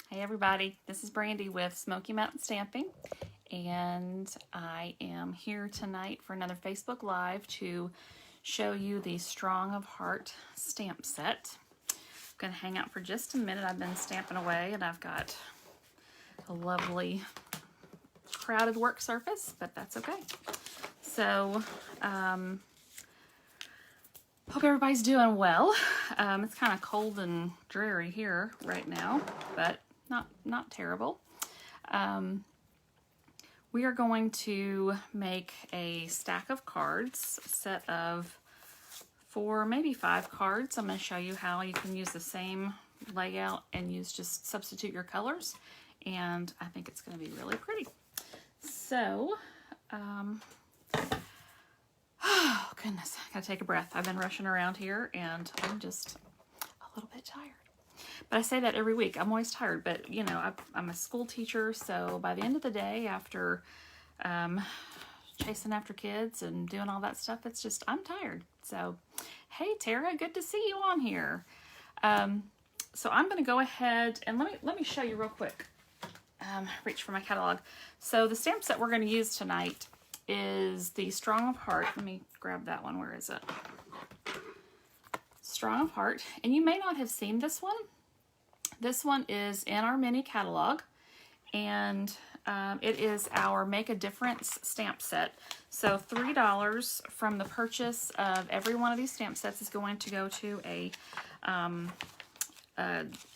Hey everybody, this is Brandy with Smoky Mountain Stamping, and I am here tonight for another Facebook Live to show you the Strong of Heart stamp set. I'm going to hang out for just a minute. I've been stamping away and I've got a lovely crowded work surface, but that's okay. So, hope everybody's doing well. It's kind of cold and dreary here right now, but not terrible. We are going to make a stack of cards, a set of 4, maybe 5 cards. I'm going to show you how you can use the same layout and just substitute your colors, and I think it's going to be really pretty. So, oh goodness, I gotta take a breath. I've been rushing around here and I'm just a little bit tired. But I say that every week. I'm always tired, but you know, I'm a school teacher, so by the end of the day, after chasing after kids and doing all that stuff, it's just, I'm tired. So, hey Tara, good to see you on here. So I'm gonna go ahead and let me show you real quick. Reach for my catalog. So the stamp set we're gonna use tonight is the Strong of Heart. Let me grab that one. Where is it? Strong of Heart. And you may not have seen this one. This one is in our mini catalog, and it is our Make a Difference stamp set. So $3 from the purchase of every one of these stamp sets is going to go to a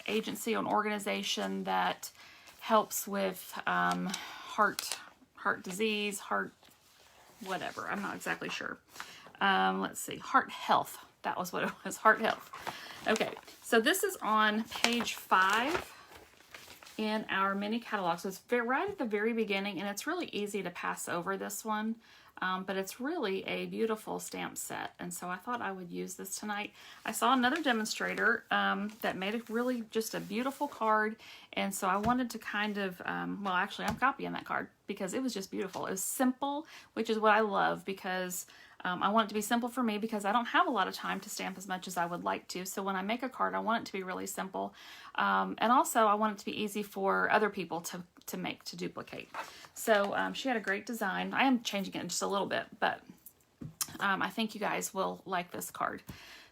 agency or an organization that helps with heart disease, heart whatever. I'm not exactly sure. Let's see. Heart health. That was what it was. Heart health. Okay. So this is on page 5 in our mini catalog. So it's right at the very beginning, and it's really easy to pass over this one. But it's really a beautiful stamp set, and so I thought I would use this tonight. I saw another demonstrator that made a really just a beautiful card, and so I wanted to kind of, well actually I'm copying that card because it was just beautiful. It was simple, which is what I love, because I want it to be simple for me because I don't have a lot of time to stamp as much as I would like to. So when I make a card, I want it to be really simple. And also I want it to be easy for other people to duplicate. So she had a great design. I am changing it just a little bit, but I think you guys will like this card,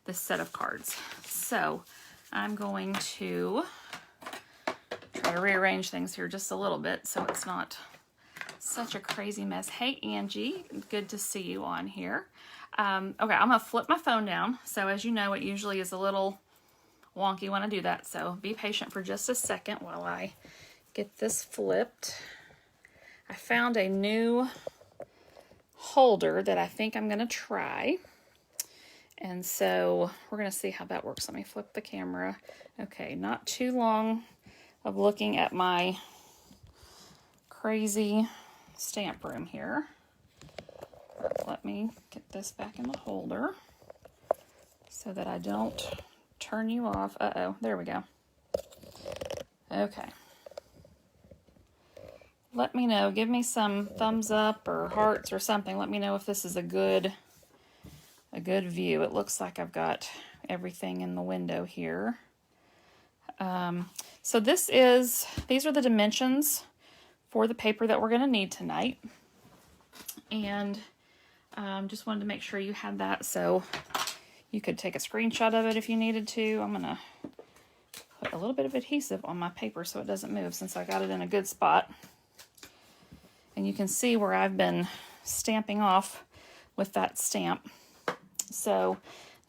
this set of cards. So I'm going to try to rearrange things here just a little bit so it's not such a crazy mess. Hey Angie, good to see you on here. Okay, I'm gonna flip my phone down. So as you know, it usually is a little wonky when I do that, so be patient for just a second while I get this flipped. I found a new holder that I think I'm gonna try, and so we're gonna see how that works. Let me flip the camera. Okay, not too long of looking at my crazy stamp room here. Let me get this back in the holder so that I don't turn you off. Uh-oh, there we go. Okay. Let me know, give me some thumbs up or hearts or something. Let me know if this is a good view. It looks like I've got everything in the window here. So these are the dimensions for the paper that we're going to need tonight, and just wanted to make sure you had that so you could take a screenshot of it if you needed to. I'm going to put a little bit of adhesive on my paper so it doesn't move, since I got it in a good spot. And you can see where I've been stamping off with that stamp. So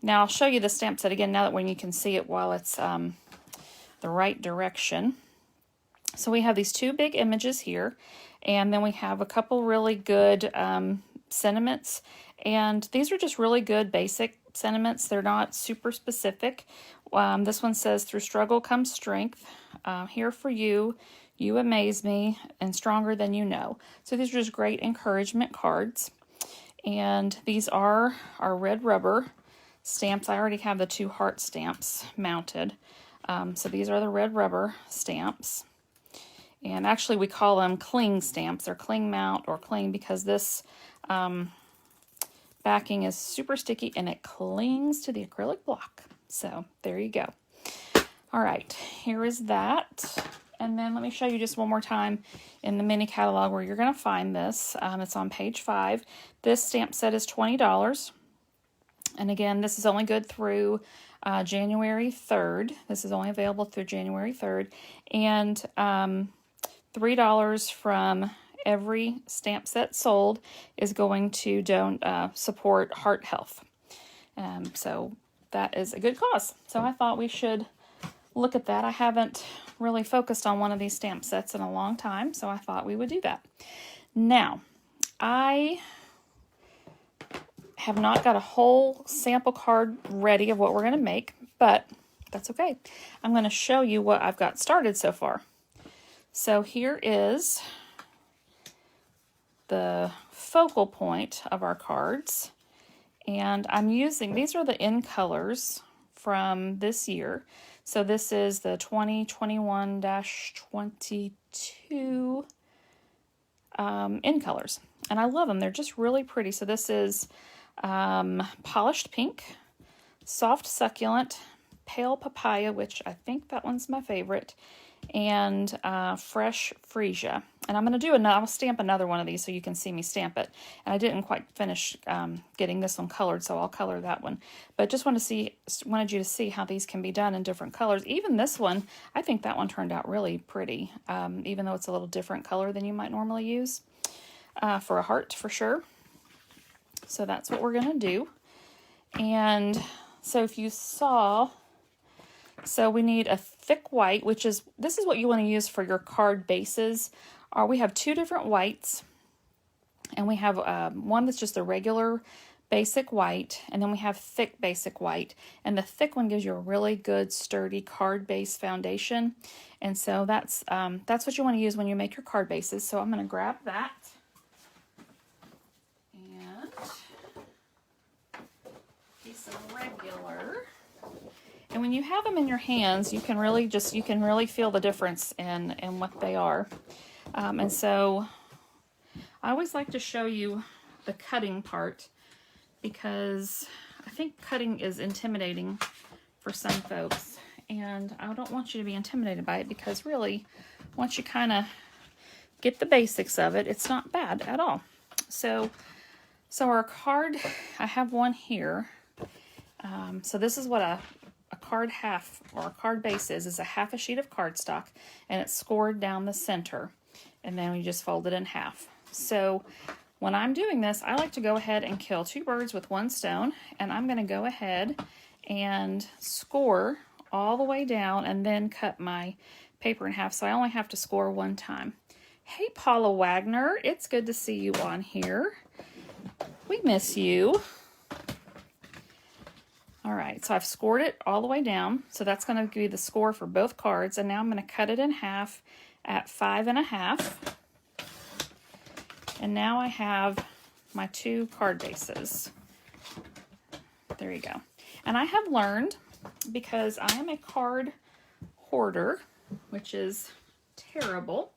now I'll show you the stamp set again now that when you can see it while it's the right direction. So we have these 2 big images here, and then we have a couple really good sentiments, and these are just really good basic sentiments. They're not super specific. This one says, "Through struggle comes strength, here for you, you amaze me, and stronger than you know." So these are just great encouragement cards, and these are our red rubber stamps. I already have the 2 heart stamps mounted, so these are the red rubber stamps. And actually we call them cling stamps, or cling mount, or cling, because this backing is super sticky and it clings to the acrylic block. So there you go. All right, here is that. And then let me show you just one more time in the mini catalog where you're going to find this. It's on page 5. This stamp set is $20. And again, this is only good through January 3rd. This is only available through January 3rd. And $3 from every stamp set sold is going to support heart health. So that is a good cause. So I thought we should look at that. I haven't really focused on one of these stamp sets in a long time, so I thought we would do that. Now, I have not got a whole sample card ready of what we're going to make, but that's okay. I'm going to show you what I've got started so far. So here is the focal point of our cards, and I'm using, these are the in colors from this year. So this is the 2021-22 in colors, and I love them. They're just really pretty. So this is polished pink, soft succulent, pale papaya, which I think that one's my favorite, and fresh freesia. And I'm going to do I'll stamp another one of these so you can see me stamp it. And I didn't quite finish getting this one colored, so I'll color that one. But just wanted you to see how these can be done in different colors. Even this one, I think that one turned out really pretty, even though it's a little different color than you might normally use for a heart, for sure. So that's what we're going to do. And so if you saw, so we need a thick white, this is what you want to use for your card bases. We have 2 different whites, and we have one that's just a regular basic white, and then we have thick basic white. And the thick one gives you a really good sturdy card base foundation. And so that's what you want to use when you make your card bases. So I'm going to grab that. Some regular, and when you have them in your hands, you can really feel the difference in what they are. And so I always like to show you the cutting part, because I think cutting is intimidating for some folks, and I don't want you to be intimidated by it, because really, once you kind of get the basics of it, it's not bad at all. So our card, I have one here. So this is what a card half, or a card base is a half a sheet of cardstock, and it's scored down the center, and then we just fold it in half. So when I'm doing this, I like to go ahead and kill 2 birds with 1 stone, and I'm going to go ahead and score all the way down and then cut my paper in half, so I only have to score 1 time. Hey, Paula Wagner, it's good to see you on here. We miss you. All right, so I've scored it all the way down, so that's going to be the score for both cards, and now I'm going to cut it in half at 5 1/2. And now I have my 2 card bases. There you go. And I have learned, because I am a card hoarder, which is terrible,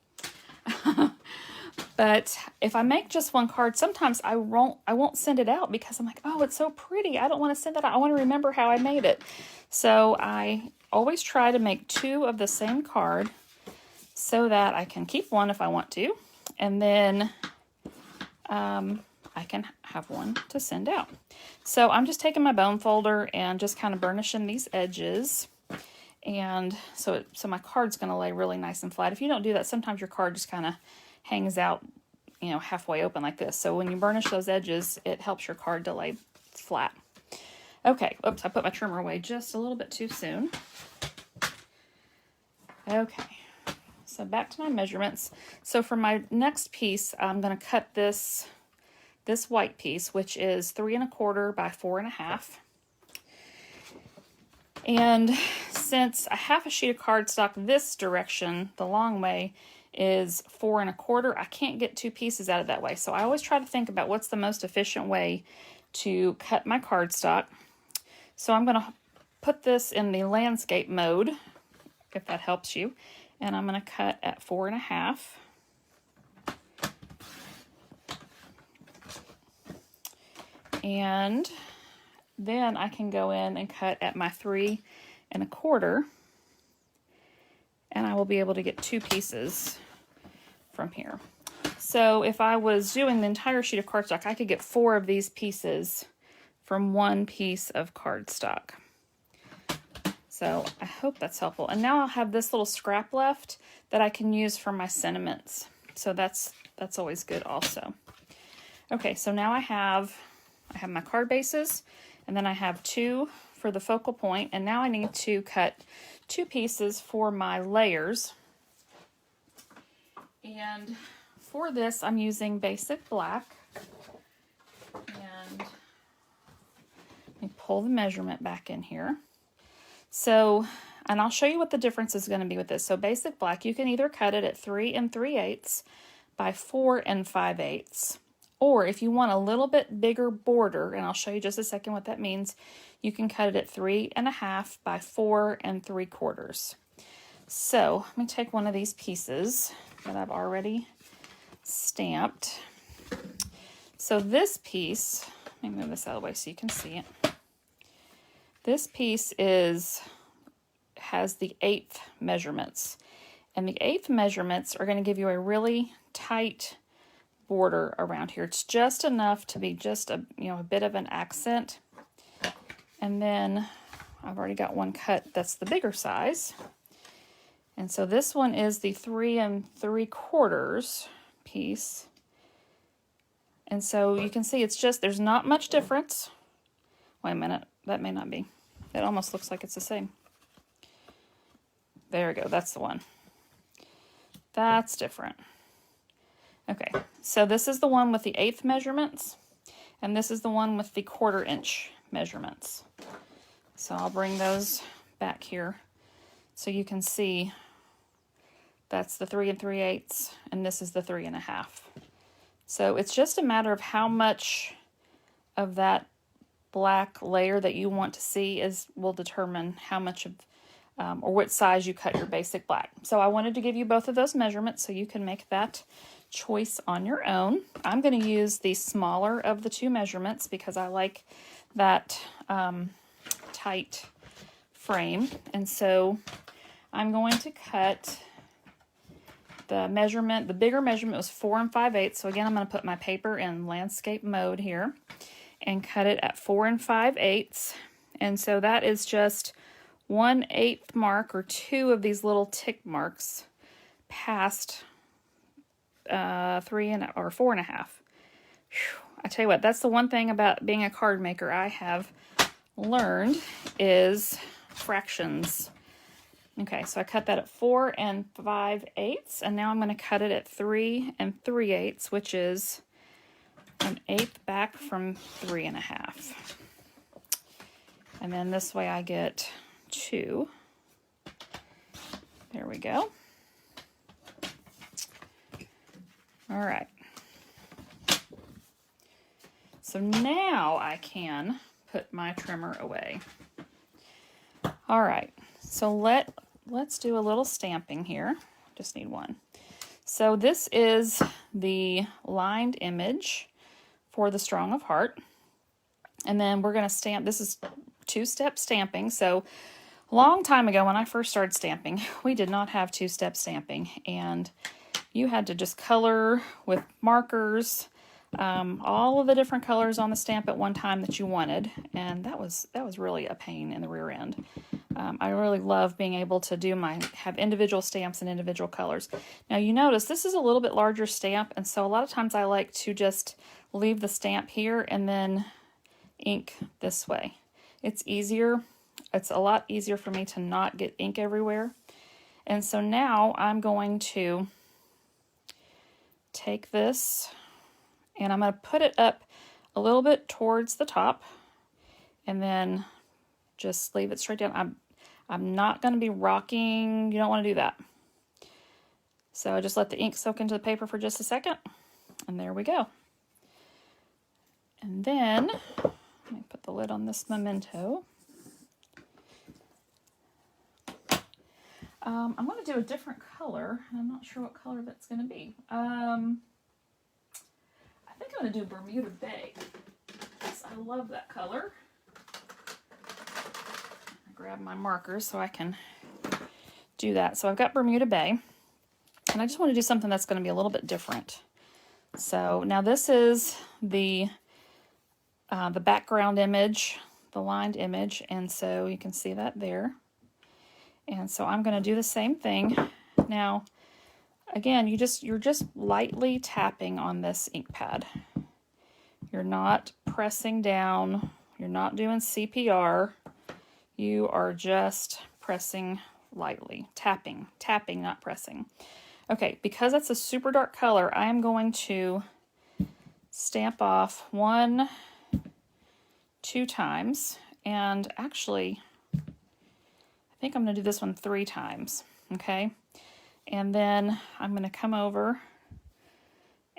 but if I make just 1 card, sometimes I won't send it out, because I'm like, oh, it's so pretty. I don't want to send that out. I want to remember how I made it. So I always try to make 2 of the same card so that I can keep 1 if I want to, and then I can have 1 to send out. So I'm just taking my bone folder and just kind of burnishing these edges. And so my card's going to lay really nice and flat. If you don't do that, sometimes your card just kind of hangs out, halfway open like this. So when you burnish those edges, it helps your card to lay flat. Okay, oops, I put my trimmer away just a little bit too soon. Okay, so back to my measurements. So for my next piece, I'm going to cut this white piece, which is 3 1/4 by 4 1/2. And since a half a sheet of cardstock this direction, the long way, is 4 1/4, I can't get 2 pieces out of that way. So I always try to think about what's the most efficient way to cut my cardstock. So I'm going to put this in the landscape mode, if that helps you. And I'm going to cut at 4 1/2. And then I can go in and cut at my 3 1/4. And I will will be able to get 2 pieces from here. So if I was doing the entire sheet of cardstock, I could get 4 of these pieces from 1 piece of cardstock. So I hope that's helpful. And now I'll have this little scrap left that I can use for my sentiments. So that's always good also. Okay, so now I have my card bases, and then I have 2 for the focal point, and now I need to cut 2 pieces for my layers. And for this, I'm using basic black. And let me pull the measurement back in here. So, and I'll show you what the difference is going to be with this. So basic black, you can either cut it at 3 3/8 by 4 5/8. Or if you want a little bit bigger border, and I'll show you just a second what that means, you can cut it at 3 1/2 by 4 3/4. So let me take one of these pieces that I've already stamped. So this piece, let me move this out of the way so you can see it. This piece has the 1/8 measurements. And the 1/8 measurements are going to give you a really tight border around here. It's just enough to be just a bit of an accent. And then I've already got one cut that's the bigger size. And so this one is the 3 3/4 piece. And so you can see it's just, there's not much difference. Wait a minute, that may not be. It almost looks like it's the same. There we go, that's the one. That's different. Okay, so this is the one with the 1/8 measurements, and this is the one with the 1/4 inch measurements. So I'll bring those back here so you can see that's the 3 3/8, and this is the 3 1/2. So it's just a matter of how much of that black layer that you want to see will determine how much of or what size you cut your basic black. So I wanted to give you both of those measurements so you can make that choice on your own. I'm going to use the smaller of the 2 measurements because I like that tight frame. And so I'm going to cut the measurement. The bigger measurement was 4 5/8. So again, I'm going to put my paper in landscape mode here and cut it at 4 5/8. And so that is just 1/8 mark or 2 of these little tick marks past 3 or 4 1/2. I tell you what, that's the one thing about being a card maker I have learned is fractions. Okay, so I cut that at 4 5/8, and now I'm going to cut it at 3 3/8, which is 1/8 back from 3 1/2. And then this way I get 2. There we go. All right. So now I can put my trimmer away. All right. So let's do a little stamping here. Just need one. So this is the lined image for the Strong of Heart. And then we're going to stamp. This is 2-step stamping. So a long time ago when I first started stamping, we did not have 2-step stamping, and you had to just color with markers all of the different colors on the stamp at one time that you wanted, and that was really a pain in the rear end. I really love being able to have individual stamps and individual colors. Now you notice this is a little bit larger stamp, and so a lot of times I like to just leave the stamp here and then ink this way. It's easier. It's a lot easier for me to not get ink everywhere. And so now I'm going to take this and I'm going to put it up a little bit towards the top and then just leave it straight down. I'm not going to be rocking. You don't want to do that. So I just let the ink soak into the paper for just a second, and there we go. And then let me put the lid on this memento. I'm going to do a different color, and I'm not sure what color that's going to be. I think I'm going to do Bermuda Bay, because I love that color. I grab my markers so I can do that. So I've got Bermuda Bay, and I just want to do something that's going to be a little bit different. So now this is the background image, the lined image, and so you can see that there. And so I'm going to do the same thing. Now, again, you're just lightly tapping on this ink pad. You're not pressing down. You're not doing CPR. You are just pressing lightly, tapping, not pressing. Okay, because that's a super dark color, I am going to stamp off 1, 2 times, and actually, I think I'm going to do this one 3 times, okay? And then I'm going to come over,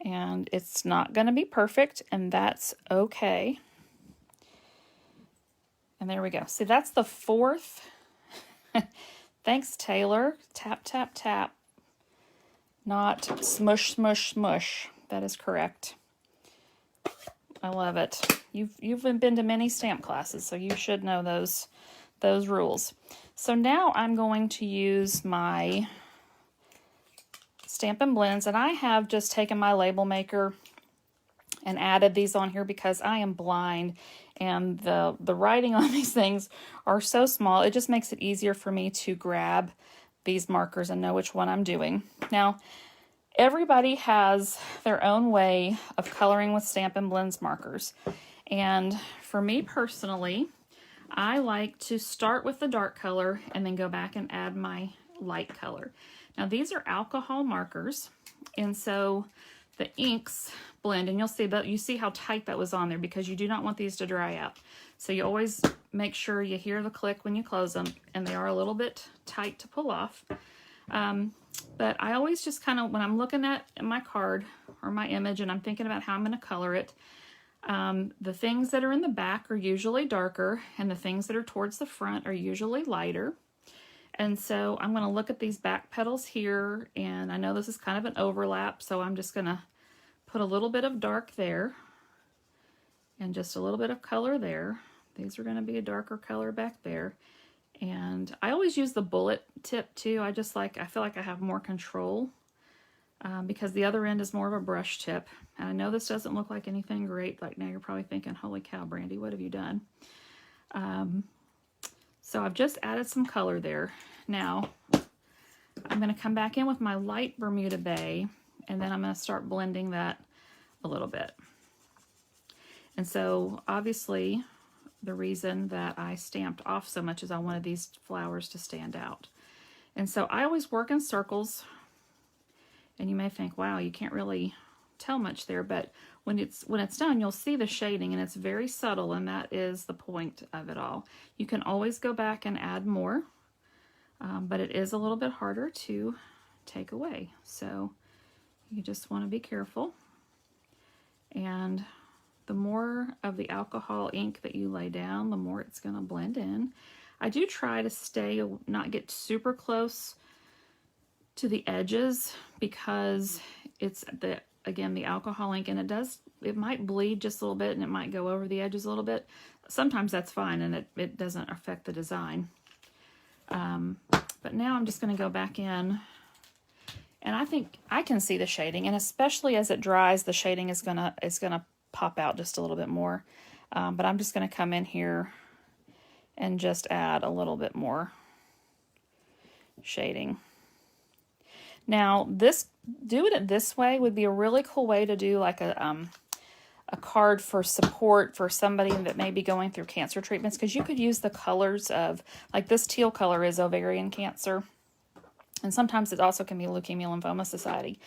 and it's not going to be perfect, and that's okay. And there we go. See, that's the 4th. Thanks, Taylor. Tap, tap, tap. Not smush, smush, smush. That is correct. I love it. You've been to many stamp classes, so you should know those rules. So now I'm going to use my Stampin' Blends, and I have just taken my label maker and added these on here because I am blind, and the writing on these things are so small. It just makes it easier for me to grab these markers and know which one I'm doing. Now, everybody has their own way of coloring with Stampin' Blends markers. And for me personally, I like to start with the dark color and then go back and add my light color. Now, these are alcohol markers, and so the inks blend, and you see how tight that was on there because you do not want these to dry out. So you always make sure you hear the click when you close them, and they are a little bit tight to pull off. But I always just kind of, when I'm looking at my card or my image and I'm thinking about how I'm going to color it, the things that are in the back are usually darker, and the things that are towards the front are usually lighter. And so I'm going to look at these back petals here, and I know this is kind of an overlap, so I'm just going to put a little bit of dark there and just a little bit of color there. These are going to be a darker color back there. And I always use the bullet tip too. I feel like I have more control because the other end is more of a brush tip. And I know this doesn't look like anything great. Like now you're probably thinking, holy cow, Brandy, what have you done? So I've just added some color there. Now I'm going to come back in with my light Bermuda Bay, and then I'm going to start blending that a little bit. And so obviously the reason that I stamped off so much is I wanted these flowers to stand out. And so I always work in circles, and you may think, wow, you can't really tell much there, but when it's done, you'll see the shading, and it's very subtle, and that is the point of it all. You can always go back and add more, but it is a little bit harder to take away. So you just want to be careful. And the more of the alcohol ink that you lay down, the more it's going to blend in. I do try to not get super close to the edges because it's again, the alcohol ink, and it might bleed just a little bit, and it might go over the edges a little bit. Sometimes that's fine, and it doesn't affect the design. But now I'm just going to go back in, and I think I can see the shading, and especially as it dries, the shading is gonna pop out just a little bit more. But I'm just going to come in here and just add a little bit more shading. Now, doing it this way would be a really cool way to do like a card for support for somebody that may be going through cancer treatments, because you could use the colors of, like this teal color is ovarian cancer, and sometimes it also can be Leukemia Lymphoma Society.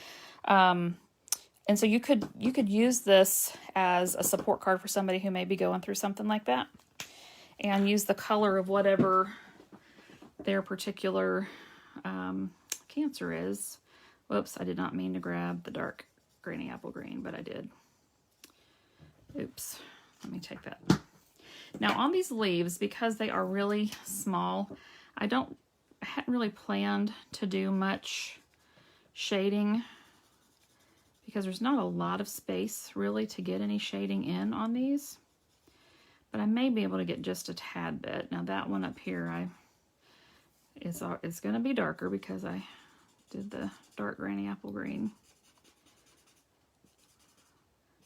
And so you could use this as a support card for somebody who may be going through something like that, and use the color of whatever their particular cancer is. Whoops, I did not mean to grab the dark granny apple green, but I did. Oops, let me take that. Now on these leaves, because they are really small, I hadn't really planned to do much shading because there's not a lot of space really to get any shading in on these, but I may be able to get just a tad bit. Now that one up here, It's going to be darker because I did the dark granny apple green.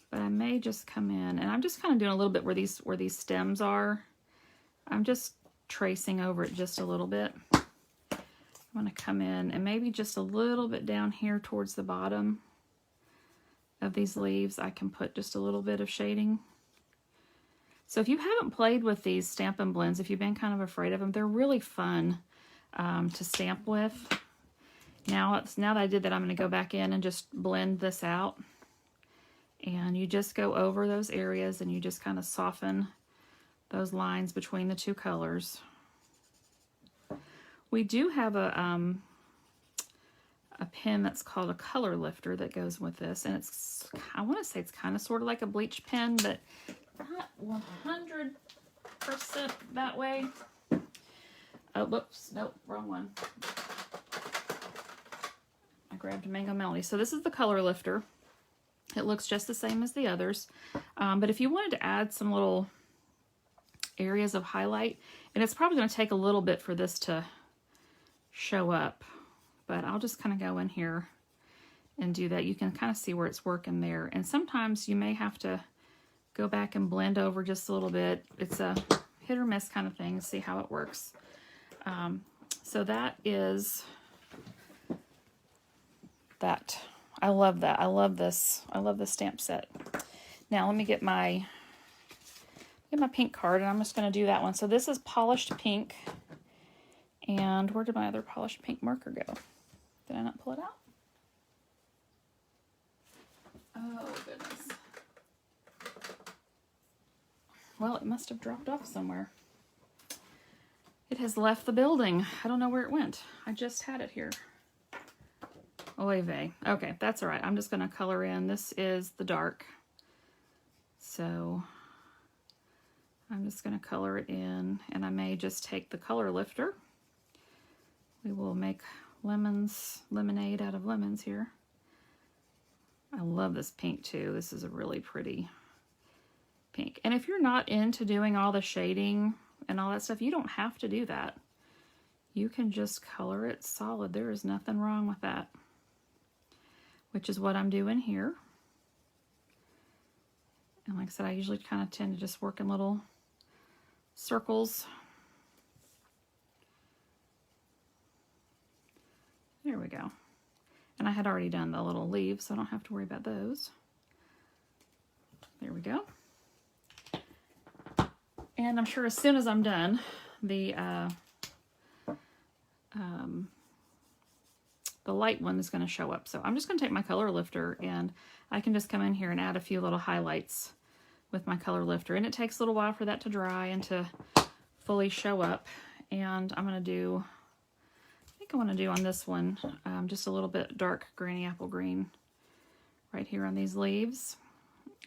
But I may just come in, and I'm just kind of doing a little bit where these stems are. I'm just tracing over it just a little bit. I'm going to come in and maybe just a little bit down here towards the bottom of these leaves. I can put just a little bit of shading. So if you haven't played with these Stampin' Blends, if you've been kind of afraid of them, they're really fun to stamp with. Now that I did that, I'm going to go back in and just blend this out. And you just go over those areas and you just kind of soften those lines between the two colors. We do have a pen that's called a color lifter that goes with this, and it's, I want to say it's kind of sort of like a bleach pen, but not 100% that way. Oh, whoops, nope, wrong one. I grabbed a Mango Melody. So this is the color lifter. It looks just the same as the others, but if you wanted to add some little areas of highlight, and it's probably going to take a little bit for this to show up, but I'll just kind of go in here and do that. You can kind of see where it's working there, and sometimes you may have to go back and blend over just a little bit. It's a hit or miss kind of thing, see how it works. So that is that. I love that. I love this. I love this stamp set. Now let me get my pink card, and I'm just going to do that one. So this is polished pink. And where did my other polished pink marker go? Did I not pull it out? Oh, goodness. Well, it must have dropped off somewhere. It has left the building. I don't know where it went. I just had it here. Oy vey. Okay, that's all right. I'm just going to color in. This is the dark. So I'm just going to color it in, and I may just take the color lifter. We will make lemonade out of lemons here. I love this pink too. This is a really pretty pink. And if you're not into doing all the shading and all that stuff, you don't have to do that. You can just color it solid. There is nothing wrong with that, which is what I'm doing here. And like I said, I usually kind of tend to just work in little circles. There we go. And I had already done the little leaves, so I don't have to worry about those. There we go. And I'm sure as soon as I'm done, the light one is going to show up. So I'm just going to take my color lifter, and I can just come in here and add a few little highlights with my color lifter. And it takes a little while for that to dry and to fully show up. And I'm going to do, I think I want to do on this one, just a little bit dark granny apple green right here on these leaves.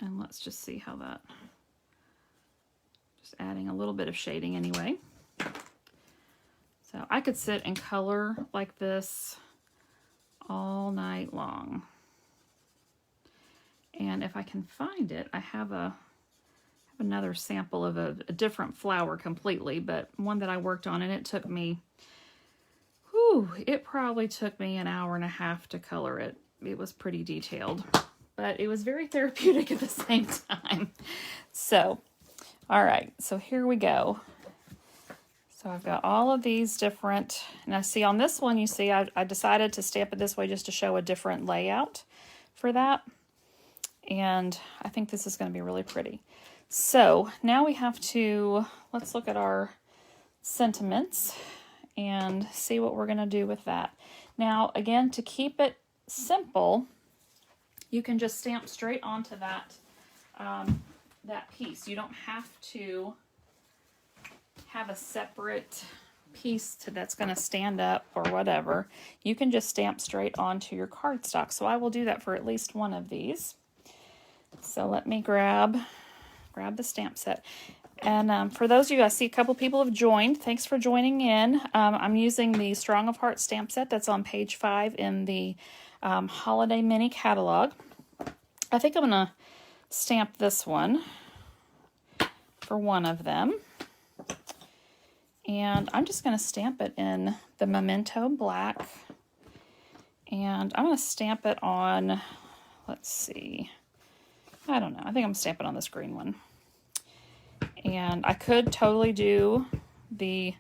And let's just see how that, just adding a little bit of shading anyway. So I could sit and color like this all night long. And if I can find it, I have another sample of a different flower completely, but one that I worked on, and it took me, it probably took me an hour and a half to color it. It was pretty detailed, but it was very therapeutic at the same time. So, all right, so here we go. So I've got all of these different, and I see on this one, you see I decided to stamp it this way just to show a different layout for that. And I think this is going to be really pretty. So now we have to, let's look at our sentiments and see what we're going to do with that. Now, again, to keep it simple, you can just stamp straight onto that, that piece. You don't have to have a separate piece that's going to stand up or whatever. You can just stamp straight onto your cardstock. So I will do that for at least one of these. So let me grab the stamp set. And for those of you, I see a couple people have joined. Thanks for joining in. I'm using the Strong of Heart stamp set that's on page 5 in the Holiday Mini Catalog. I think I'm going to stamp this one for one of them. And I'm just going to stamp it in the Memento Black. And I'm going to stamp it on, let's see, I don't know. I think I'm going to stamp it on this green one. And I could totally do the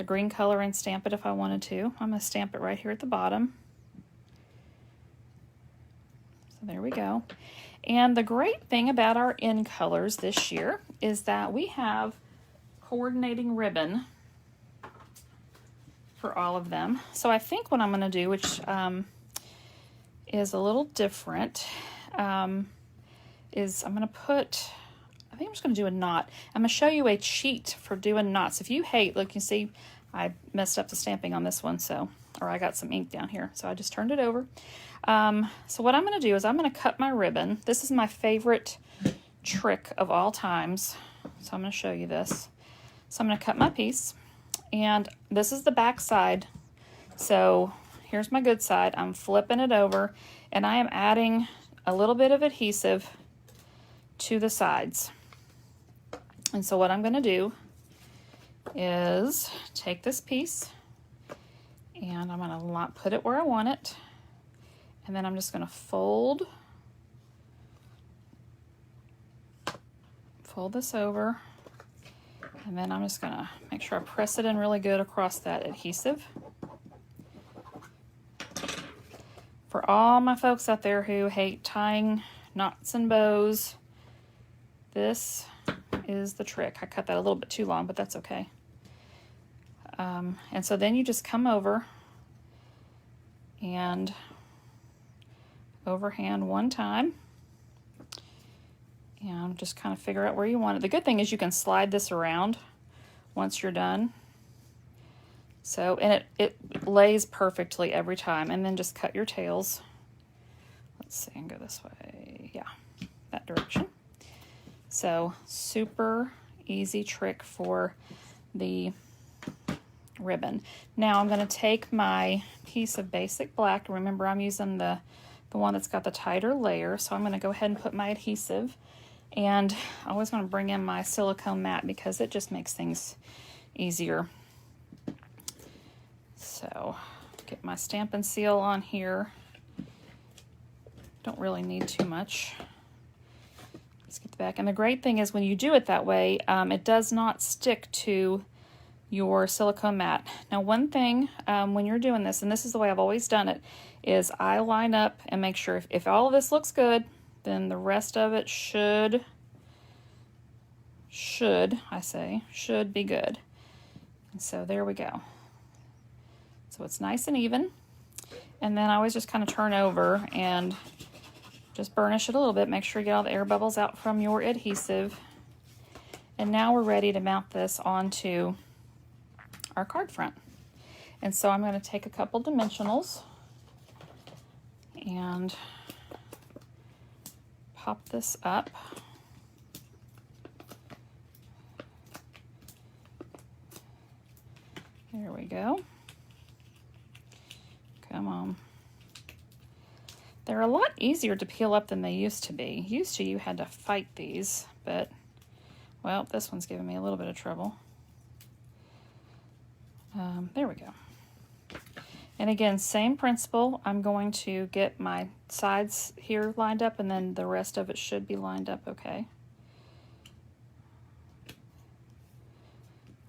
green color and stamp it if I wanted to. I'm going to stamp it right here at the bottom. So there we go. And the great thing about our in colors this year is that we have coordinating ribbon for all of them. So I think what I'm going to do, which is a little different, is I'm going to put, I think I'm just going to do a knot. I'm going to show you a cheat for doing knots. If you hate, look, you see I messed up the stamping on this one, so, or I got some ink down here, so I just turned it over. So what I'm going to do is I'm going to cut my ribbon. This is my favorite trick of all times, so I'm going to show you this. So I'm going to cut my piece, and this is the back side. So here's my good side. I'm flipping it over, and I am adding a little bit of adhesive to the sides. And so what I'm going to do is take this piece, and I'm going to put it where I want it, and then I'm just going to fold this over, and then I'm just going to make sure I press it in really good across that adhesive. For all my folks out there who hate tying knots and bows, this is the trick. I cut that a little bit too long, but that's okay. And so then you just come over and overhand one time and just kind of figure out where you want it. The good thing is you can slide this around once you're done. So, and it lays perfectly every time. And then just cut your tails. Let's see, and go this way. Yeah, that direction. So, super easy trick for the ribbon. Now I'm going to take my piece of basic black. Remember, I'm using the one that's got the tighter layer. So I'm going to go ahead and put my adhesive. And I always want to bring in my silicone mat because it just makes things easier. So get my stamp and seal on here. Don't really need too much. Let's get the back. And the great thing is when you do it that way, it does not stick to your silicone mat. Now one thing when you're doing this, and this is the way I've always done it, is I line up and make sure if all of this looks good, then the rest of it should be good. And so there we go. So it's nice and even. And then I always just kind of turn over and just burnish it a little bit. Make sure you get all the air bubbles out from your adhesive. And now we're ready to mount this onto our card front. And so I'm going to take a couple dimensionals and pop this up. There we go. Come on. They're a lot easier to peel up than they used to be. Used to you had to fight these, but, well, this one's giving me a little bit of trouble. There we go. And again, same principle. I'm going to get my sides here lined up, and then the rest of it should be lined up okay.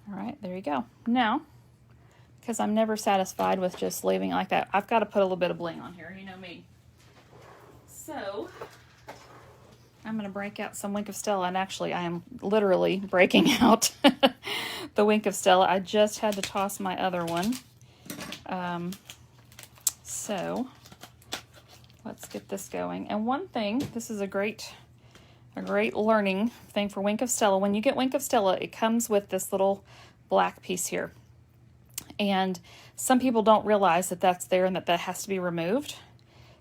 All right, there you go. Now, because I'm never satisfied with just leaving it like that, I've got to put a little bit of bling on here. You know me. So I'm going to break out some Wink of Stella, and actually I am literally breaking out the Wink of Stella. I just had to toss my other one. So let's get this going. And one thing, this is a great learning thing for Wink of Stella. When you get Wink of Stella, it comes with this little black piece here. And some people don't realize that that's there and that has to be removed.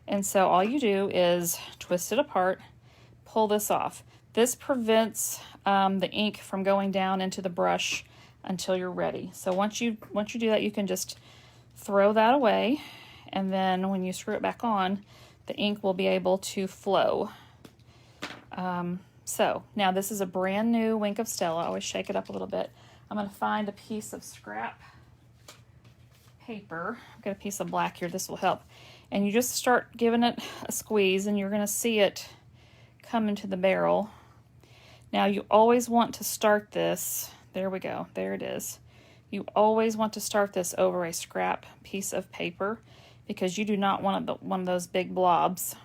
And so all you do is twist it apart, pull this off. This prevents the ink from going down into the brush until you're ready. So once you do that, you can just throw that away, and then when you screw it back on, the ink will be able to flow. So now this is a brand new Wink of Stella. I always shake it up a little bit. I'm going to find a piece of scrap paper. I've got a piece of black here, this will help. And you just start giving it a squeeze and you're gonna see it come into the barrel. Now you always want to start this, there we go, there it is. You always want to start this over a scrap piece of paper because you do not want one of those big blobs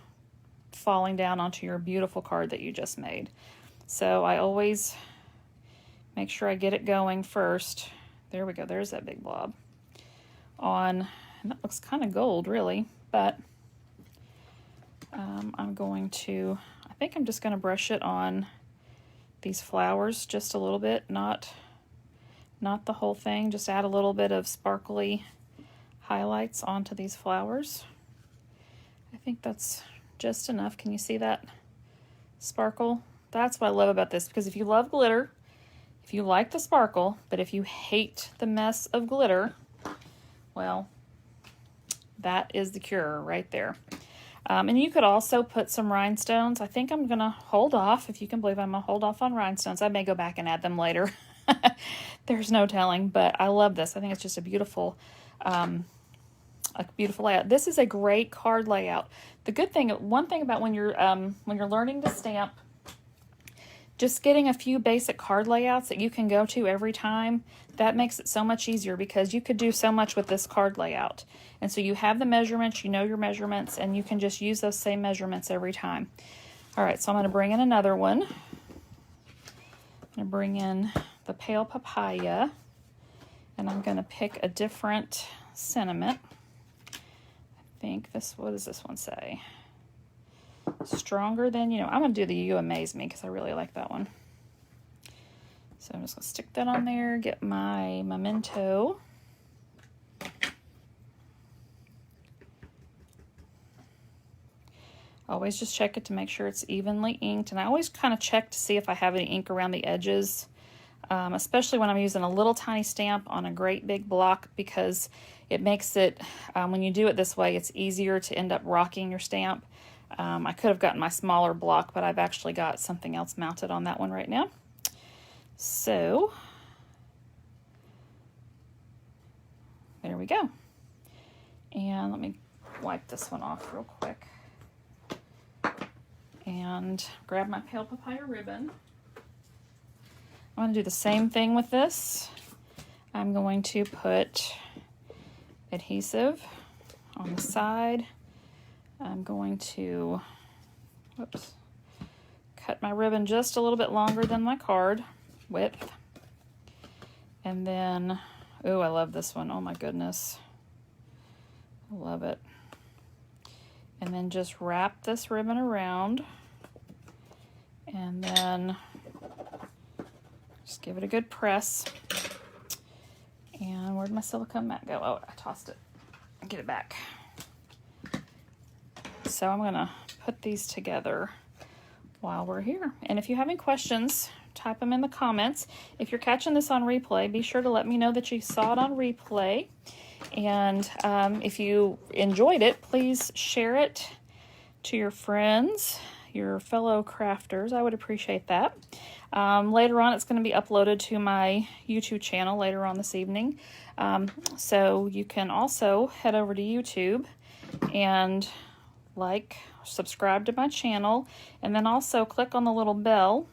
falling down onto your beautiful card that you just made. So I always make sure I get it going first. There we go, there's that big blob on, and that looks kind of gold really, but I'm going to, I think I'm just going to brush it on these flowers just a little bit, not the whole thing, just add a little bit of sparkly highlights onto these flowers. I think that's just enough. Can you see that sparkle? That's what I love about this, because if you love glitter, if you like the sparkle, but if you hate the mess of glitter, well, that is the cure right there. And you could also put some rhinestones. I think I'm gonna hold off, if you can believe I'm gonna hold off on rhinestones. I may go back and add them later. There's no telling, but I love this. I think it's just a beautiful layout. This is a great card layout. The good thing, one thing about when you're learning to stamp, just getting a few basic card layouts that you can go to every time, that makes it so much easier because you could do so much with this card layout. And so you have the measurements, you know your measurements, and you can just use those same measurements every time. All right, so I'm going to bring in another one. I'm going to bring in the Pale Papaya, and I'm going to pick a different sentiment. I think this, what does this one say? Stronger than, I'm going to do the You Amaze Me because I really like that one. So I'm just going to stick that on there, get my memento. Always just check it to make sure it's evenly inked, and I always kind of check to see if I have any ink around the edges, especially when I'm using a little tiny stamp on a great big block, because it makes it, when you do it this way, it's easier to end up rocking your stamp. I could have gotten my smaller block, but I've actually got something else mounted on that one right now. So, there we go. And let me wipe this one off real quick. And grab my Pale Papaya ribbon. I'm going to do the same thing with this. I'm going to put adhesive on the side. I'm going to, cut my ribbon just a little bit longer than my card width. And then, ooh, I love this one. Oh my goodness. I love it. And then just wrap this ribbon around. And then just give it a good press. And where'd my silicone mat go? Oh, I tossed it. Get it back. So I'm gonna put these together while we're here. And if you have any questions, type them in the comments. If you're catching this on replay, be sure to let me know that you saw it on replay. And if you enjoyed it, please share it to your friends, your fellow crafters. I would appreciate that. Later on, it's going to be uploaded to my YouTube channel later on this evening. So you can also head over to YouTube and subscribe to my channel, and then also click on the little bell,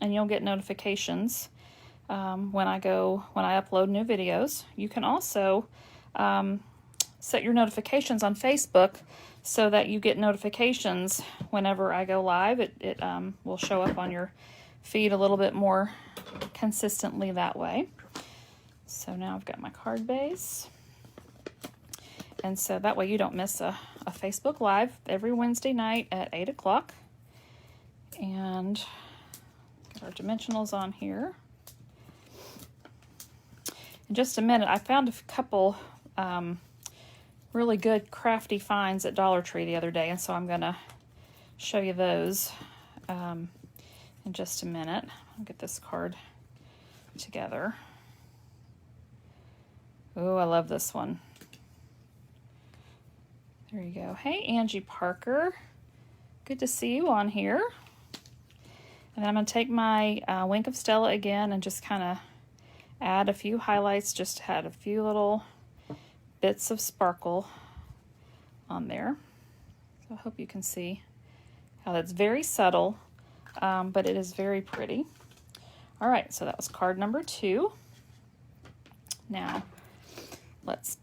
and you'll get notifications when I upload new videos. You can also set your notifications on Facebook so that you get notifications whenever I go live. It will show up on your feed a little bit more consistently that way. So now I've got my card base. And so that way you don't miss a Facebook Live every Wednesday night at 8 o'clock. And get our dimensionals on here. In just a minute, I found a couple really good crafty finds at Dollar Tree the other day, and so I'm going to show you those in just a minute. I'll get this card together. Oh, I love this one. There you go. Hey, Angie Parker. Good to see you on here. And then I'm going to take my Wink of Stella again and just kind of add a few highlights, just to add a few little bits of sparkle on there. So I hope you can see how that's very subtle, but it is very pretty. All right, so that was card number 2. Now, let's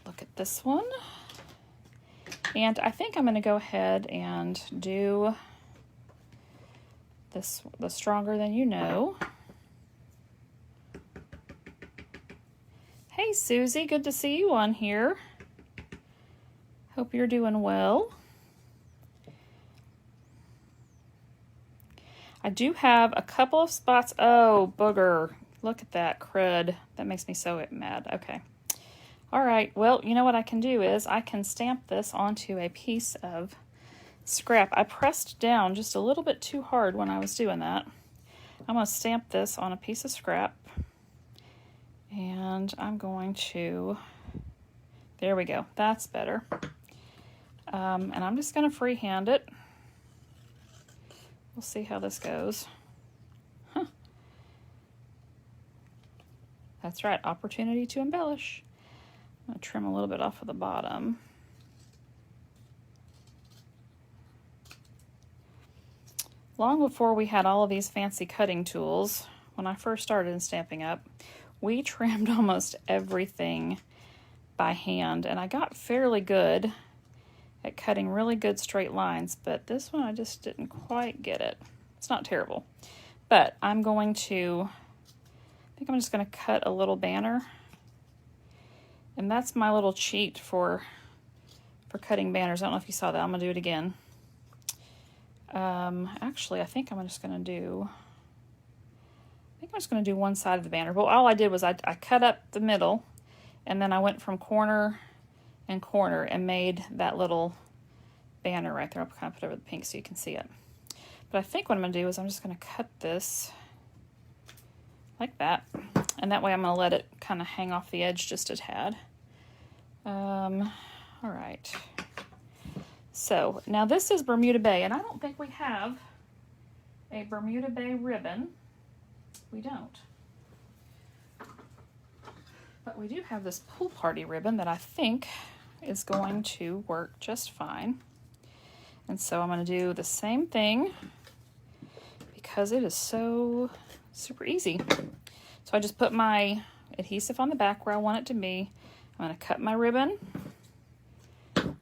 look at this one. And I think I'm going to go ahead and do this, the Stronger Than You Know. Hey, Susie, good to see you on here. Hope you're doing well. I do have a couple of spots. Oh, booger. Look at that crud. That makes me so mad. Okay. All right. Well, you know what I can do is I can stamp this onto a piece of scrap. I pressed down just a little bit too hard when I was doing that. I'm going to stamp this on a piece of scrap. And I'm going to, there we go. That's better. And I'm just going to freehand it. We'll see how this goes. Huh. That's right, opportunity to embellish. I'm going to trim a little bit off of the bottom. Long before we had all of these fancy cutting tools, when I first started in Stampin' Up, we trimmed almost everything by hand, and I got fairly good at cutting really good straight lines, but this one I just didn't quite get it. It's not terrible, but I'm going to, I think I'm just going to cut a little banner, and that's my little cheat for cutting banners. I don't know if you saw that. I'm going to do it again. Actually, I think I'm just going to do, one side of the banner. But all I did was I cut up the middle, and then I went from corner and corner and made that little banner right there. I'll kind of put it over the pink so you can see it. But I think what I'm going to do is I'm just going to cut this like that. And that way I'm going to let it kind of hang off the edge just a tad. All right. So now this is Bermuda Bay, and I don't think we have a Bermuda Bay ribbon. We don't. But we do have this pool party ribbon that I think is going to work just fine. And so I'm going to do the same thing because it is so super easy. So I just put my adhesive on the back where I want it to be. I'm going to cut my ribbon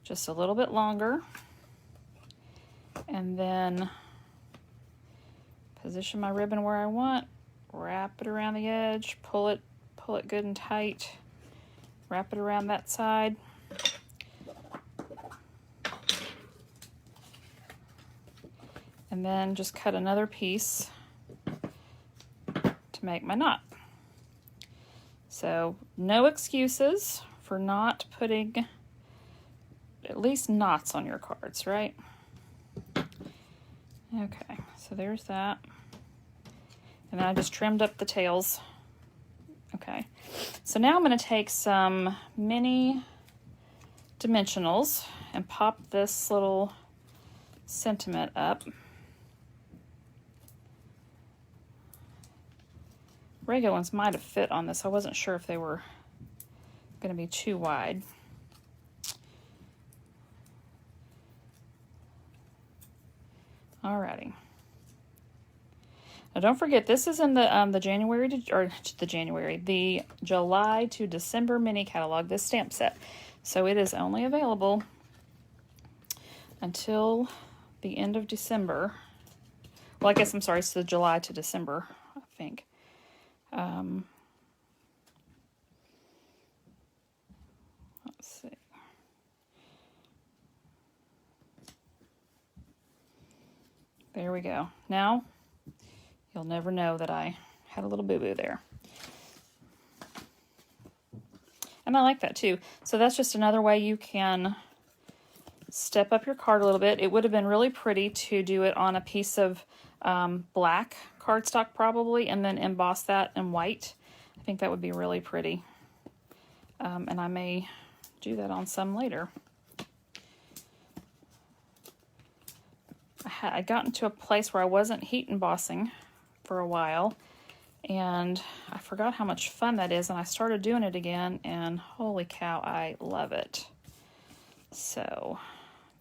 just a little bit longer, and then position my ribbon where I want, wrap it around the edge, pull it good and tight, wrap it around that side. And then just cut another piece to make my knot. So no excuses for not putting at least knots on your cards, right? Okay, so there's that. And then I just trimmed up the tails. Okay, so now I'm going to take some mini dimensionals and pop this little sentiment up. Regular ones might have fit on this. I wasn't sure if they were going to be too wide. Alrighty. Now don't forget, this is in the July to December mini catalog, this stamp set. So it is only available until the end of December. Well, I guess, I'm sorry, it's the July to December, I think. Let's see. There we go. Now, you'll never know that I had a little boo-boo there. And I like that too. So that's just another way you can step up your card a little bit. It would have been really pretty to do it on a piece of black cardstock probably, and then emboss that in white. I think that would be really pretty. And I may do that on some later. I got into a place where I wasn't heat embossing for a while, And I forgot how much fun that is, and I started doing it again, and holy cow, I love it. So,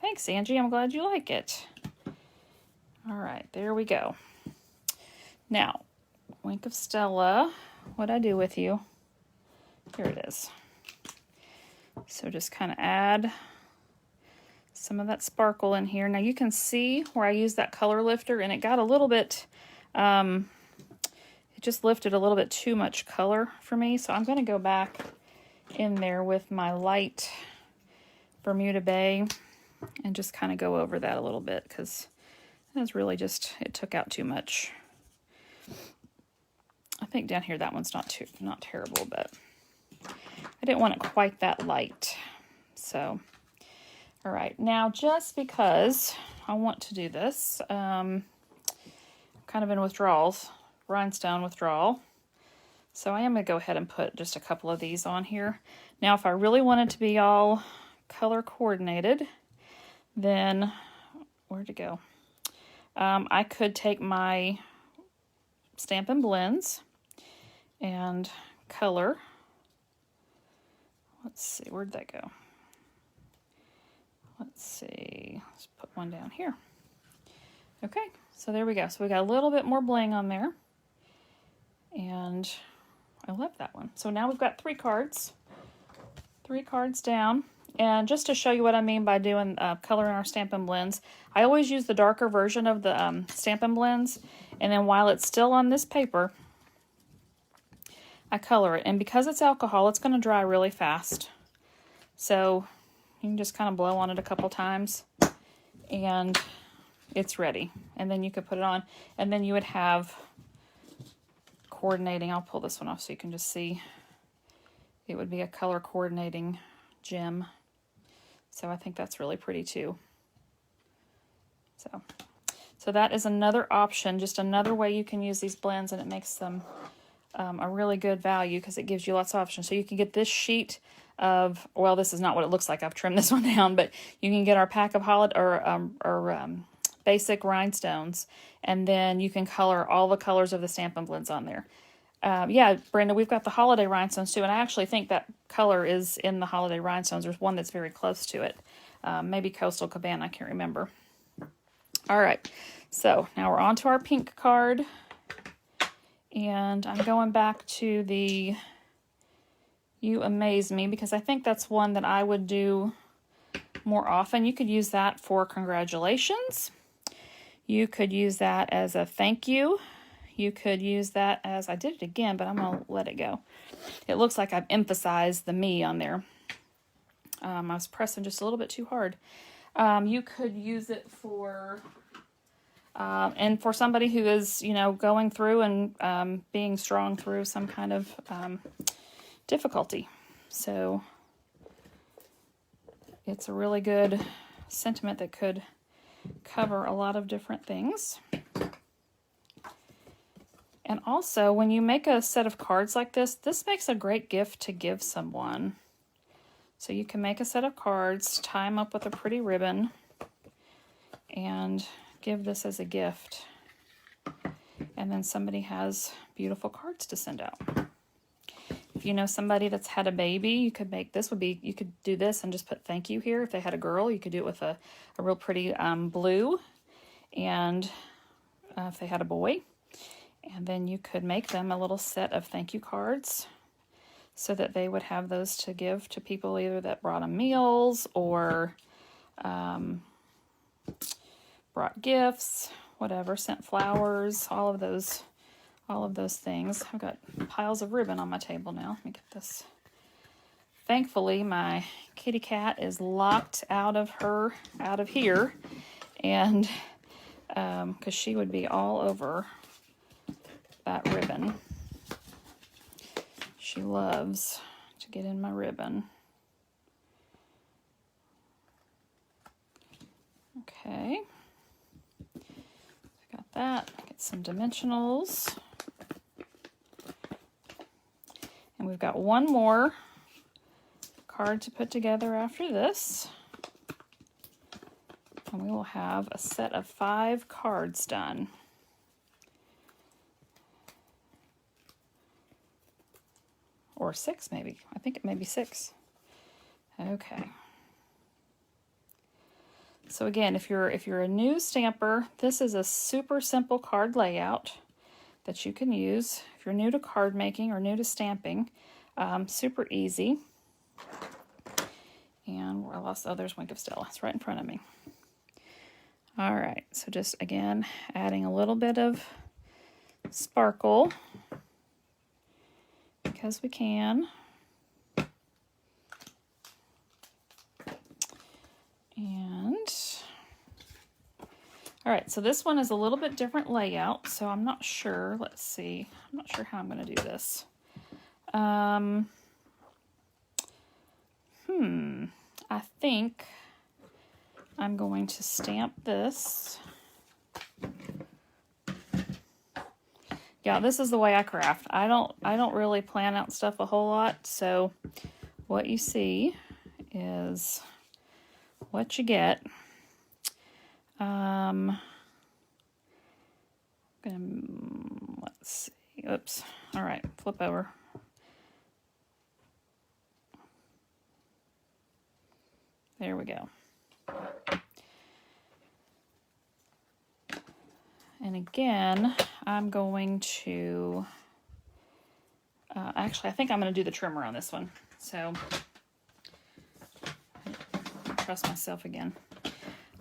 thanks, Angie. I'm glad you like it. All right, there we go. Now, Wink of Stella, what'd I do with you? Here it is. So just kind of add some of that sparkle in here. Now you can see where I used that color lifter, and it got a little bit, it just lifted a little bit too much color for me. So I'm going to go back in there with my light Bermuda Bay and just kind of go over that a little bit, because that's really just, it took out too much. I think down here that one's not terrible, but I didn't want it quite that light. So, all right, now just because I want to do this, I'm kind of in withdrawals, rhinestone withdrawal. So I am going to go ahead and put just a couple of these on here. Now, if I really wanted to be all color coordinated, then where'd it go? I could take my Stampin' Blends and color. Let's see, where'd that go? Let's see, let's put one down here. Okay, so there we go. So we got a little bit more bling on there. And I love that one. So now we've got 3 cards. 3 cards down. And just to show you what I mean by doing color in our Stampin' Blends, I always use the darker version of the Stampin' Blends. And then while it's still on this paper, I color it. And because it's alcohol, it's going to dry really fast. So you can just kind of blow on it a couple times and it's ready. And then you could put it on, and then you would have coordinating. I'll pull this one off so you can just see. It would be a color coordinating gem. So I think that's really pretty too. So that is another option, just another way you can use these blends, and it makes them a really good value because it gives you lots of options. So you can get this sheet of, well, this is not what it looks like. I've trimmed this one down, but you can get our pack of basic rhinestones, and then you can color all the colors of the Stampin' Blends on there. Yeah, Brenda, we've got the holiday rhinestones too, and I actually think that color is in the holiday rhinestones. There's one that's very close to it. Maybe Coastal Cabana, I can't remember. All right, so now we're on to our pink card, and I'm going back to the You Amaze Me, because I think that's one that I would do more often. You could use that for congratulations. You could use that as a thank you. You could use that as, I did it again, but I'm going to let it go. It looks like I've emphasized the me on there. I was pressing just a little bit too hard. You could use it for, and for somebody who is, you know, going through and being strong through some kind of difficulty. So it's a really good sentiment that could cover a lot of different things. And also, when you make a set of cards like this makes a great gift to give someone. So you can make a set of cards, tie them up with a pretty ribbon, and give this as a gift. And then somebody has beautiful cards to send out. If you know somebody that's had a baby, you could make this you could do this and just put thank you here. If they had a girl, you could do it with a real pretty blue. And if they had a boy, and then you could make them a little set of thank you cards so that they would have those to give to people either that brought them meals or brought gifts, whatever, sent flowers, all of those things. I've got piles of ribbon on my table now. Let me get this. Thankfully, my kitty cat is locked out of here, and because she would be all over that ribbon. She loves to get in my ribbon. Okay. Got that. Get some dimensionals. And we've got one more card to put together after this. And we will have a set of 5 cards done. or 6 maybe. I think it may be 6. Okay. So again, if you're a new stamper, this is a super simple card layout that you can use. If you're new to card making or new to stamping, super easy. And I lost, oh, there's Wink of Stella. It's right in front of me. All right, so just again, adding a little bit of sparkle because we can. And all right, so this one is a little bit different layout, so I'm not sure. Let's see. I'm not sure how I'm going to do this. I think I'm going to stamp this. Yeah, this is the way I craft. I don't really plan out stuff a whole lot, so what you see is what you get. Let's see. Oops. All right, flip over. There we go. And again, I'm going to, actually, I think I'm going to do the trimmer on this one. So, trust myself again.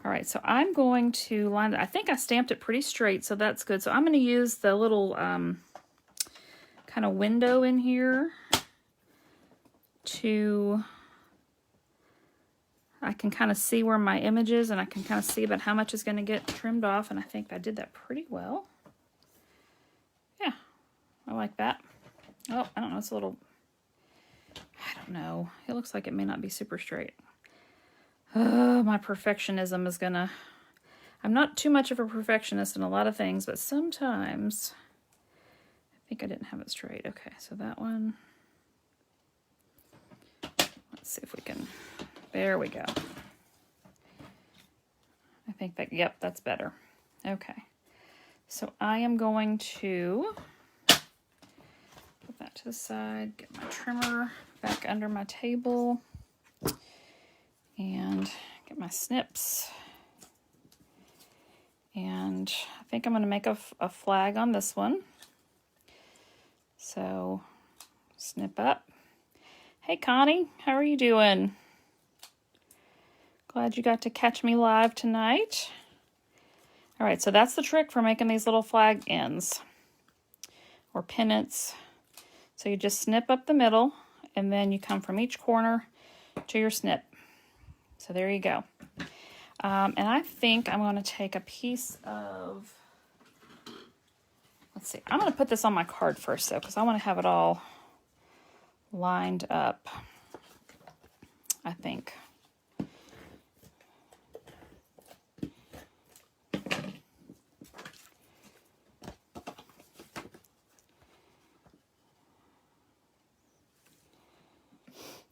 All right, so I'm going to line it. I think I stamped it pretty straight, so that's good. So I'm going to use the little kind of window in here to, I can kind of see where my image is, and I can kind of see about how much is going to get trimmed off, and I think I did that pretty well. Yeah, I like that. Oh, I don't know, it's a little, I don't know. It looks like it may not be super straight. My perfectionism is gonna, I'm not too much of a perfectionist in a lot of things, but sometimes, I think I didn't have it straight. Okay, so that one, let's see if we can, there we go. I think that, yep, that's better. Okay, so I am going to put that to the side, get my trimmer back under my table, and get my snips. And I think I'm going to make a flag on this one. So, snip up. Hey Connie, how are you doing? Glad you got to catch me live tonight. All right, so that's the trick for making these little flag ends or pennants. So you just snip up the middle, and then you come from each corner to your snip. So there you go. And I think I'm going to take a piece of, let's see, I'm going to put this on my card first though, because I want to have it all lined up, I think.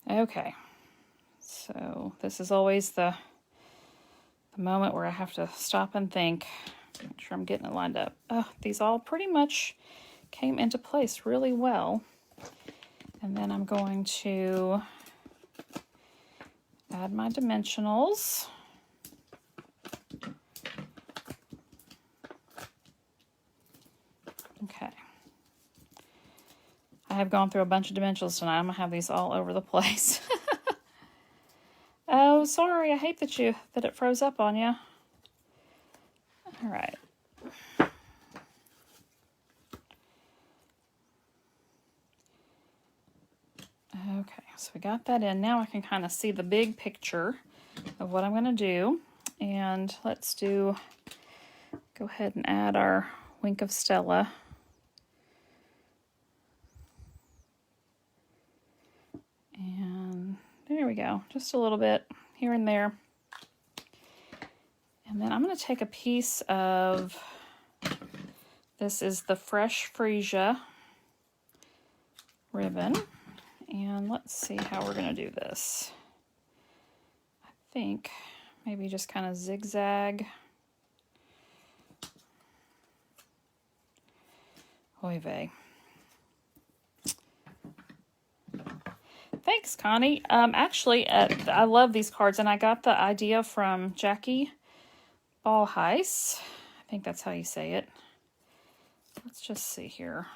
Okay, so this is always the moment where I have to stop and think, make sure I'm getting it lined up. Oh, these all pretty much came into place really well. And then I'm going to add my dimensionals. Okay. I have gone through a bunch of dimensionals tonight. I'm going to have these all over the place. Oh, sorry. I hate that it froze up on you. All right. Okay, so we got that in. Now I can kind of see the big picture of what I'm going to do. And let's go ahead and add our Wink of Stella. And there we go, just a little bit here and there. And then I'm going to take a piece of, this is the Fresh Freesia ribbon. And let's see how we're going to do this. I think maybe just kind of zigzag. Oy vey. Thanks, Connie. Actually, I love these cards, and I got the idea from Jackie Ballheis. I think that's how you say it. Let's just see here.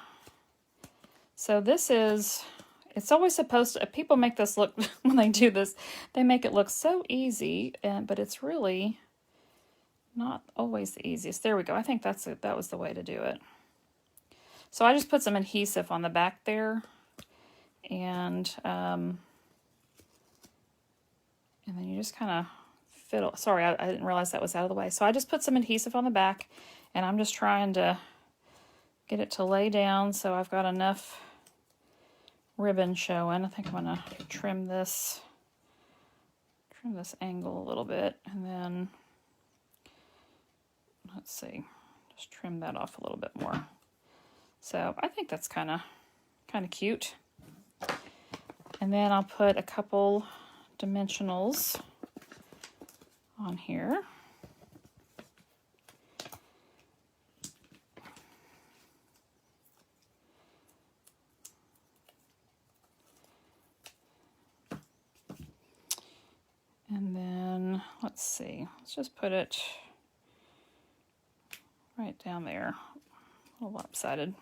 So this is, it's always supposed to, people make this look, when they do this, they make it look so easy, but it's really not always the easiest. There we go. I think that was the way to do it. So I just put some adhesive on the back there, and then you just kind of fiddle. Sorry, I didn't realize that was out of the way. So I just put some adhesive on the back, and I'm just trying to get it to lay down so I've got enough ribbon showing. I think I'm going to trim this angle a little bit, and then let's see, just trim that off a little bit more. So I think that's kind of cute. And then I'll put a couple dimensionals on here. And then, let's see, let's just put it right down there, a little lopsided.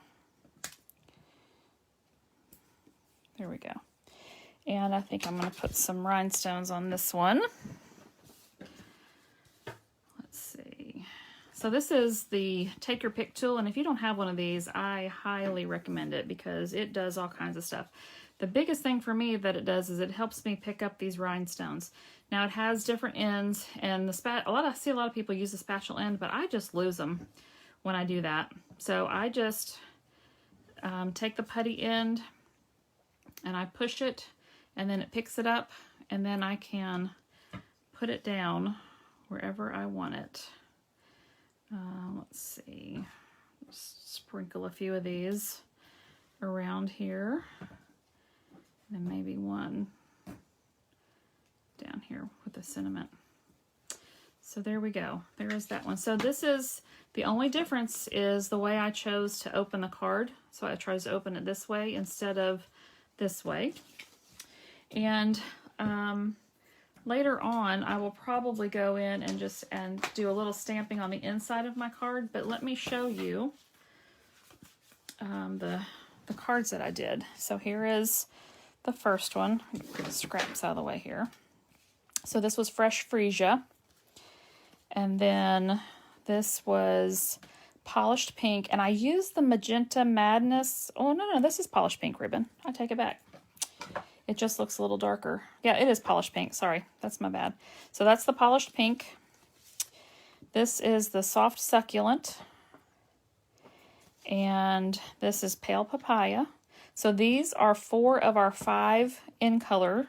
There we go. And I think I'm going to put some rhinestones on this one. Let's see. So this is the Take Your Pick tool, and if you don't have one of these, I highly recommend it because it does all kinds of stuff. The biggest thing for me that it does is it helps me pick up these rhinestones. Now it has different ends, and I see a lot of people use the spatula end, but I just lose them when I do that. So I just take the putty end and I push it, and then it picks it up, and then I can put it down wherever I want it. Let's see, just sprinkle a few of these around here, and maybe one down here with the cinnamon. So there we go. There is that one. So this is, the only difference is the way I chose to open the card. So I chose to open it this way instead of this way. And later on, I will probably go in and do a little stamping on the inside of my card. But let me show you the cards that I did. So here is the first one. Get the scraps out of the way here. So this was Fresh Freesia. And then this was Polished Pink. And I used the Magenta Madness. Oh, no, this is Polished Pink ribbon. I take it back. It just looks a little darker. Yeah, it is Polished Pink. Sorry, that's my bad. So that's the Polished Pink. This is the Soft Succulent. And this is Pale Papaya. So these are 4 of our 5 in color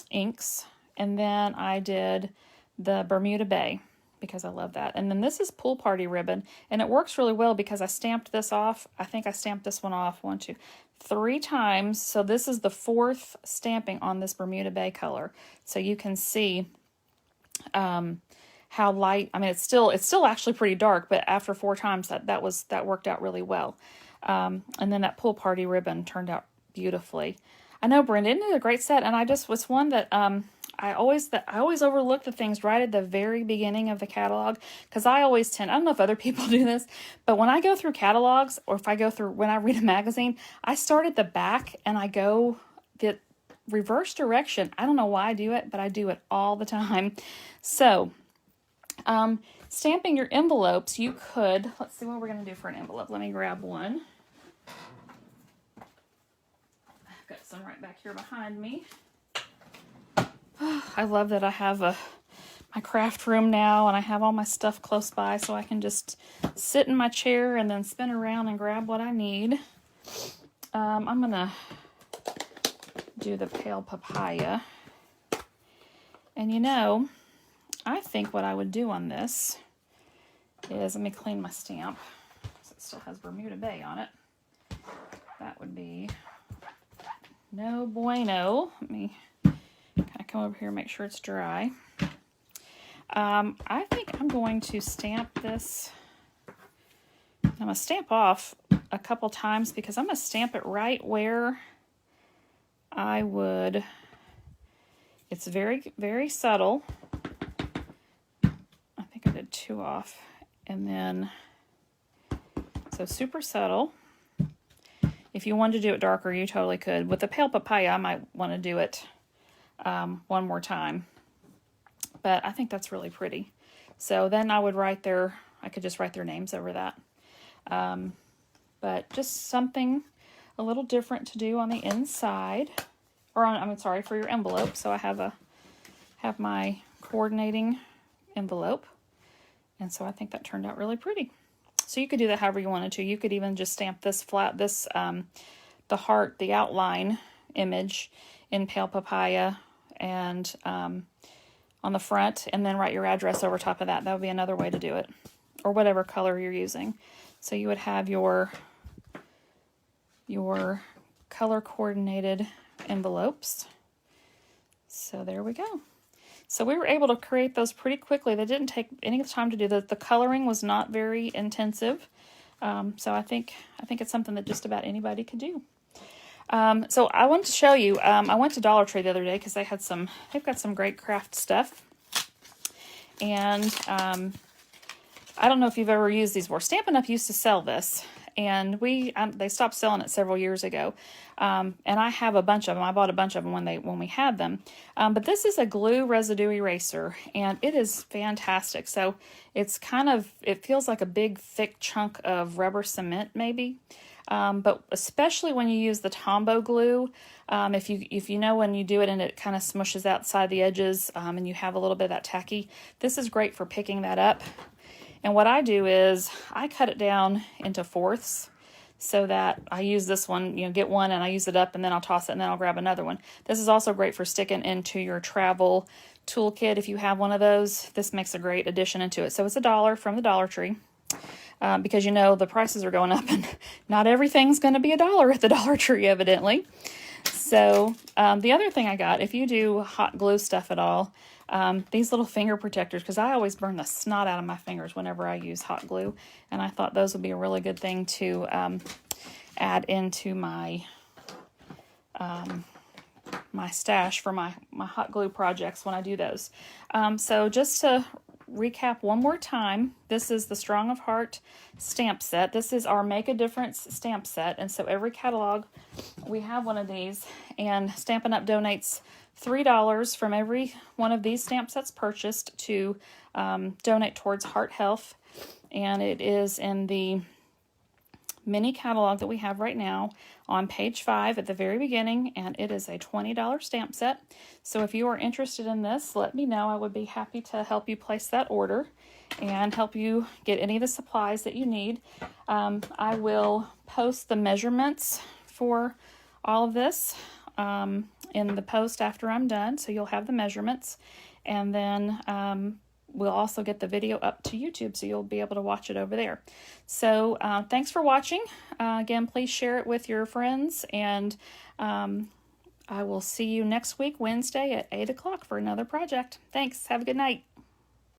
inks. And then I did the Bermuda Bay because I love that. And then this is Pool Party ribbon. And it works really well because I stamped this off. I think I stamped this one off 1, 2, 3 times. So this is the 4th stamping on this Bermuda Bay color. So you can see how light, I mean, it's still actually pretty dark, but after 4 times that worked out really well. And then that Pool Party ribbon turned out beautifully. I know, Brenda, isn't it a great set? And it's one that I always overlook the things right at the very beginning of the catalog, because I don't know if other people do this, but when I go through catalogs, or when I read a magazine, I start at the back and I go the reverse direction. I don't know why I do it, but I do it all the time. So, stamping your envelopes, you could, let's see what we're going to do for an envelope. Let me grab one. I've got some right back here behind me. I love that I have my craft room now, and I have all my stuff close by, so I can just sit in my chair and then spin around and grab what I need. I'm going to do the Pale Papaya. And you know, I think what I would do on this is, let me clean my stamp, because it still has Bermuda Bay on it. That would be no bueno. Let me come over here and make sure it's dry. I think I'm going to stamp this. I'm going to stamp off a couple times because I'm going to stamp it right where I would, it's very, very subtle. I think I did 2 off. And then, so super subtle. If you wanted to do it darker, you totally could. With the pale papaya, I might want to do it one more time. But I think that's really pretty. So then I would write I could just write their names over that. But just something a little different to do on the inside. Or on, sorry, for your envelope. So I have my coordinating envelope. And so I think that turned out really pretty. So you could do that however you wanted to. You could even just stamp this the heart, the outline image in pale papaya and on the front, and then write your address over top of that. That would be another way to do it, or whatever color you're using. So you would have your color coordinated envelopes. So there we go. So we were able to create those pretty quickly. They didn't take any time to do. The coloring was not very intensive. So I think it's something that just about anybody could do. So I wanted to show you, I went to Dollar Tree the other day because they've got some great craft stuff. And I don't know if you've ever used these before. Stampin' Up! Used to sell this. And they stopped selling it several years ago. And I have a bunch of them. I bought a bunch of them when we had them. But this is a glue residue eraser, and it is fantastic. So it's it feels like a big thick chunk of rubber cement maybe. But especially when you use the Tombow glue, if you know when you do it and it kind of smushes outside the edges, and you have a little bit of that tacky, this is great for picking that up. And what I do is I cut it down into fourths so that I use this one, get one and I use it up and then I'll toss it and then I'll grab another one. This is also great for sticking into your travel toolkit if you have one of those. This makes a great addition into it. So it's $1 from the Dollar Tree. Because the prices are going up and not everything's going to be $1 at the Dollar Tree, evidently. So the other thing I got, if you do hot glue stuff at all, these little finger protectors, because I always burn the snot out of my fingers whenever I use hot glue, and I thought those would be a really good thing to add into my my stash for my hot glue projects when I do those. So just to recap one more time, this is the Strong of Heart stamp set. This is our Make a Difference stamp set, and so every catalog we have one of these, and Stampin' Up! Donates $3 from every one of these stamp sets purchased to donate towards heart health, and it is in the mini catalog that we have right now on page 5 at the very beginning, and it is a $20 stamp set. So if you are interested in this, let me know. I would be happy to help you place that order and help you get any of the supplies that you need. I will post the measurements for all of this in the post after I'm done, so you'll have the measurements, and then we'll also get the video up to YouTube, so you'll be able to watch it over there. So thanks for watching. Again, please share it with your friends, and I will see you next week, Wednesday at 8 o'clock for another project. Thanks. Have a good night.